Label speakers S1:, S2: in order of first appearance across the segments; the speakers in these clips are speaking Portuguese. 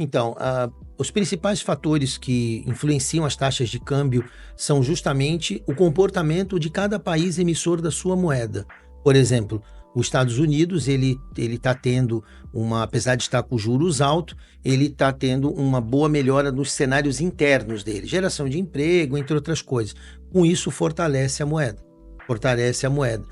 S1: Então, os principais fatores que influenciam as taxas de câmbio são justamente o comportamento de cada país emissor da sua moeda. Por exemplo, os Estados Unidos, ele está tendo apesar de estar com juros altos, ele está tendo uma boa melhora nos cenários internos dele, geração de emprego, entre outras coisas. Com isso, fortalece a moeda. Fortalece a moeda.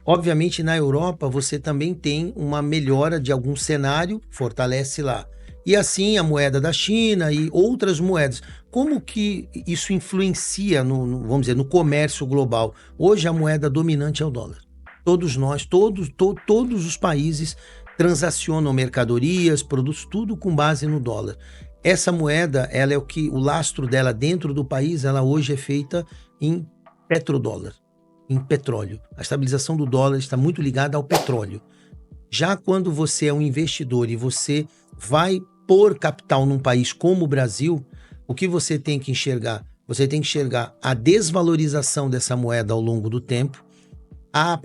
S1: Obviamente, na Europa, você também tem uma melhora de algum cenário, fortalece lá. E assim a moeda da China e outras moedas. Como que isso influencia vamos dizer, no comércio global? Hoje a moeda dominante é o dólar. Todos nós, todos os países transacionam mercadorias, produtos, tudo com base no dólar. Essa moeda, ela é o lastro dela dentro do país, ela hoje é feita em petrodólar, em petróleo. A estabilização do dólar está muito ligada ao petróleo. Já quando você é um investidor e você vai pôr capital num país como o Brasil, o que você tem que enxergar? Você tem que enxergar a desvalorização dessa moeda ao longo do tempo,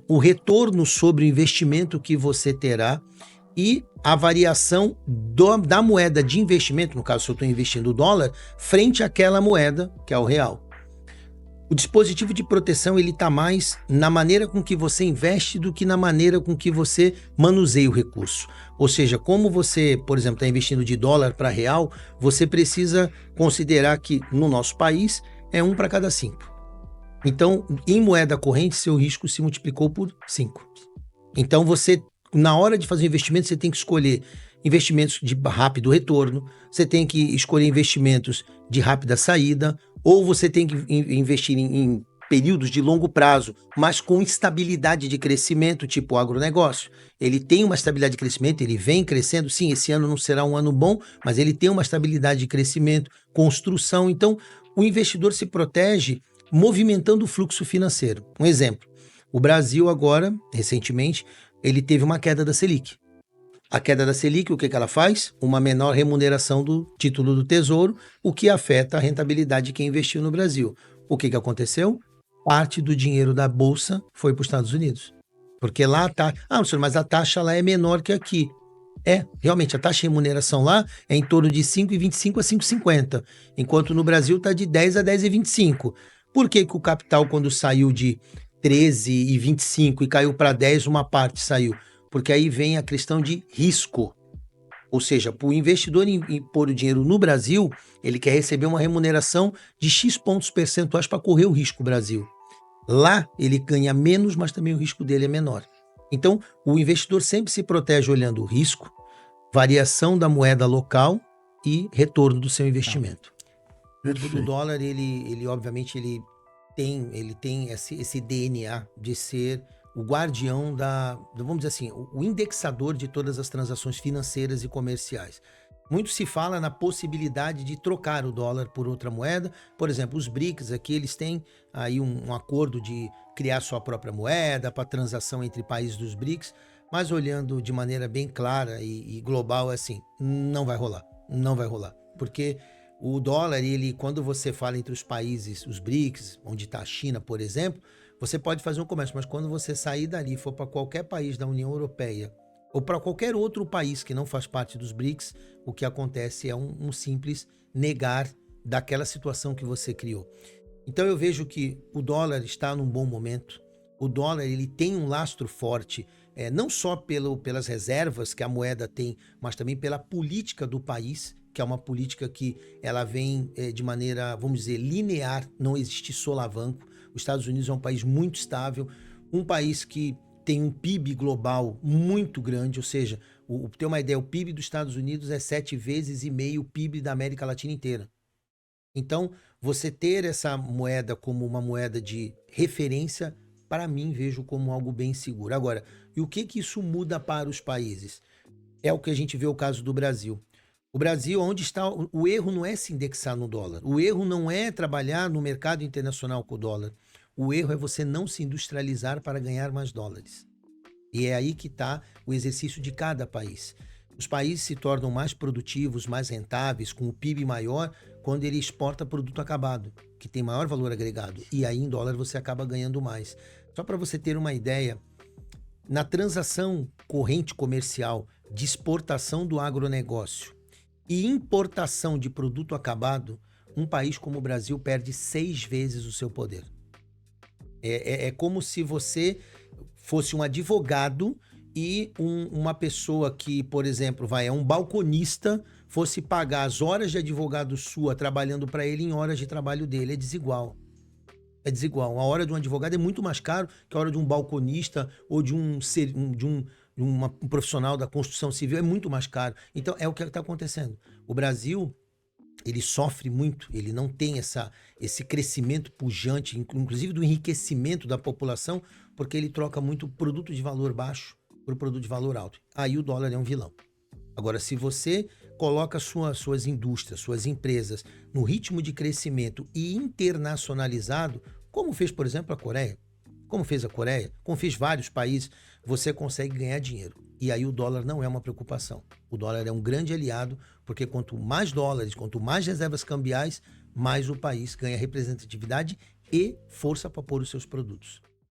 S1: o retorno sobre o investimento que você terá e a variação da moeda de investimento, no caso se eu estou investindo o dólar, frente àquela moeda que é o real. O dispositivo de proteção ele está mais na maneira com que você investe do que na maneira com que você manuseia o recurso. Ou seja, como você, por exemplo, está investindo de dólar para real, você precisa considerar que no nosso país é 1 para cada 5. Então, em moeda corrente, seu risco se multiplicou por 5. Então, você, na hora de fazer investimento, você tem que escolher investimentos de rápido retorno, você tem que escolher investimentos de rápida saída, ou você tem que investir em períodos de longo prazo, mas com estabilidade de crescimento, tipo o agronegócio. Ele tem uma estabilidade de crescimento, ele vem crescendo. Sim, esse ano não será um ano bom, mas ele tem uma estabilidade de crescimento, construção. Então, o investidor se protege movimentando o fluxo financeiro. Um exemplo, o Brasil agora, recentemente, ele teve uma queda da Selic. A queda da Selic, o que ela faz? Uma menor remuneração do título do Tesouro, o que afeta a rentabilidade de quem investiu no Brasil. O que aconteceu? Parte do dinheiro da Bolsa foi para os Estados Unidos. Porque lá está... senhor, mas a taxa lá é menor que aqui. Realmente, a taxa de remuneração lá é em torno de 5,25 a 5,50, enquanto no Brasil está de 10 a 10,25. Por que o capital, quando saiu de 13,25 e caiu para 10, uma parte saiu? Porque aí vem a questão de risco. Ou seja, para o investidor em pôr o dinheiro no Brasil, ele quer receber uma remuneração de X pontos percentuais para correr o risco Brasil. Lá, ele ganha menos, mas também o risco dele é menor. Então, o investidor sempre se protege olhando o risco, variação da moeda local e retorno do seu investimento. O dólar, ele obviamente, ele tem esse DNA de ser o guardião vamos dizer assim, o indexador de todas as transações financeiras e comerciais. Muito se fala na possibilidade de trocar o dólar por outra moeda. Por exemplo, os BRICS aqui, eles têm aí um acordo de criar sua própria moeda para transação entre países dos BRICS, mas olhando de maneira bem clara e global, assim, não vai rolar. Não vai rolar. Porque o dólar, quando você fala entre os países, os BRICS, onde está a China, por exemplo, você pode fazer um comércio, mas quando você sair dali e for para qualquer país da União Europeia ou para qualquer outro país que não faz parte dos BRICS, o que acontece é um simples negar daquela situação que você criou. Então eu vejo que o dólar está num bom momento. O dólar ele tem um lastro forte, não só pelas reservas que a moeda tem, mas também pela política do país, que é uma política que ela vem de maneira, vamos dizer, linear, não existe solavanco. Os Estados Unidos é um país muito estável, um país que tem um PIB global muito grande, ou seja, ter uma ideia, o PIB dos Estados Unidos é 7,5 vezes o PIB da América Latina inteira. Então, você ter essa moeda como uma moeda de referência, para mim, vejo como algo bem seguro. Agora, e o que isso muda para os países? É o que a gente vê o caso do Brasil. O Brasil, onde está o erro não é se indexar no dólar. O erro não é trabalhar no mercado internacional com o dólar. O erro é você não se industrializar para ganhar mais dólares. E é aí que está o exercício de cada país. Os países se tornam mais produtivos, mais rentáveis, com o PIB maior, quando ele exporta produto acabado, que tem maior valor agregado. E aí em dólar você acaba ganhando mais. Só para você ter uma ideia, na transação corrente comercial de exportação do agronegócio e importação de produto acabado, um país como o Brasil perde 6 vezes o seu poder. É como se você fosse um advogado e uma pessoa que, por exemplo, é um balconista, fosse pagar as horas de advogado sua trabalhando para ele em horas de trabalho dele. É desigual. É desigual. A hora de um advogado é muito mais caro que a hora de um balconista ou de um profissional da construção civil. É muito mais caro. Então, é o que está acontecendo. O Brasil, ele sofre muito, ele não tem esse crescimento pujante, inclusive do enriquecimento da população, porque ele troca muito produto de valor baixo por produto de valor alto. Aí o dólar é um vilão. Agora, se você coloca suas indústrias, suas empresas no ritmo de crescimento e internacionalizado, como fez, por exemplo, a Coreia, como fez a Coreia, como fez vários países, você consegue ganhar dinheiro. E aí o dólar não é uma preocupação. O dólar é um grande aliado, porque quanto mais dólares, quanto mais reservas cambiais, mais o país ganha representatividade e força para pôr os seus produtos.